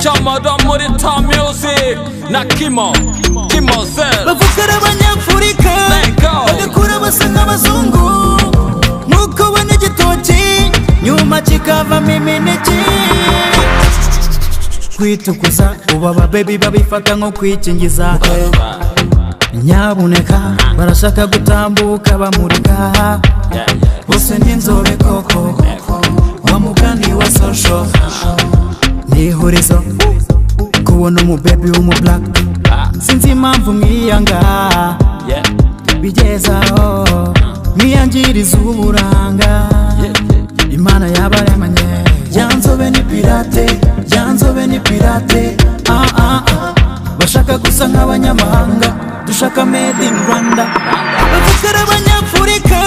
Chamada muri Town Music na Kimo Zel bavukara abanyafurika bagakura basa nk'abazungu nuko bana igitoki nyuma kikavamo imineke kwitukuza ubu aba baby babifata nko kwikingiza nyabuneka barashaka gutambuka bamurika bose n'inzobe koko wa mugani wa social n'ihurizo kubona umubebi w'umublack sinzi impamvu mwiyanga bigezaho mwiyangiriza uburanga imana yabaremanye yanzobe ni pirate yanzobe ni pirate bashaka gusa nk'abanyamahanga dushaka made in Rwanda bavukara abanyafurika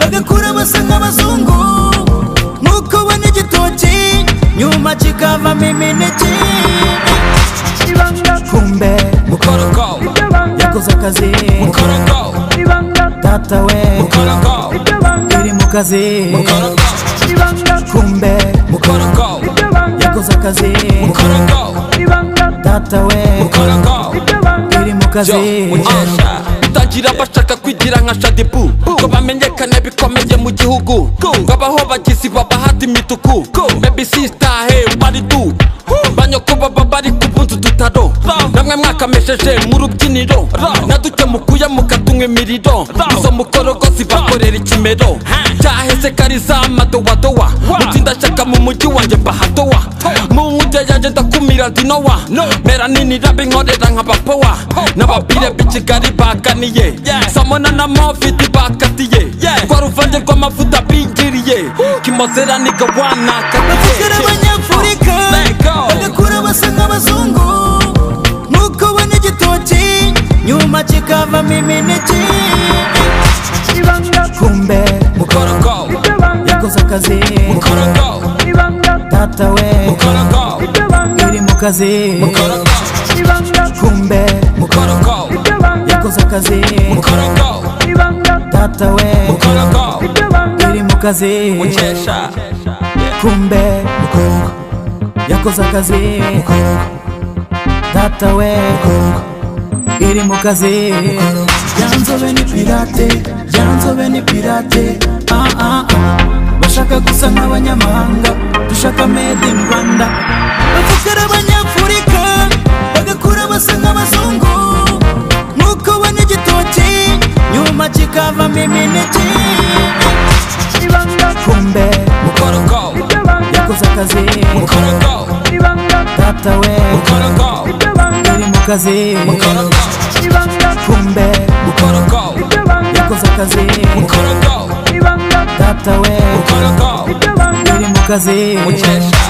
bagakura basa nk'abazungu nuko bana igitoki nyuma kikavamo imineke kumbe Mukorogo yakoze akazi Mukorogo data we Mukorogo iri mu kazi kumbe Mukorogo yakoze akazi Mukorogo data we Mukorogo iri mu kazi Tangira bashaka kwigira nka Shadibu ko bamenyekane bikomeye mu gihugu ngabaho bagizi babahati imituku baby sister hey bari du banyoko baba bari kubunzu tutaro namwe mwakamesheje mu rubyiniro naduke mukuya mukatumwe imiriro izo mukorogo zibakorera ikimero cyahese kariza amadowadowa mutsinda shaka mu mujyi wanjye bahatowa mu nkujya yanjye ndakumira ndinowa mera nini rabe nkorera nk'abapowa n'ababire b'ikigali baganiye samona na mofiti bakatiye kwa ruvange rw'amavuta bingiriye kimozera niga wana bavukara abanyafurika bagakura basa nk'abazungu nuko bana igitoki nyuma kikavamo imineke kumbe Mukorogo yakoze akazi Mukorogo data we Mukorogo iri mu kazi kumbe Mukorogo yakoze akazi Mukorogo data we Mukorogo iri mu kazi Mukesha kumbe yakoze akazi data we iri mu kazi yanzobe ni pirate yanzobe ni pirate bashaka gusa nk'abanyamahanga dushaka made in Rwanda bavukara abanyafurika bagakura basa nk'abazungu nuko bana igitoki nyuma kikavamo imineke kumbe Mukorogo yakoze akazi Mukorogo data we Mukorogo iri mu kazi Mukorogo kumbe Mukorogo yakoze akazi Mukorogo data we Mukorogo iri mu kazi Mukesha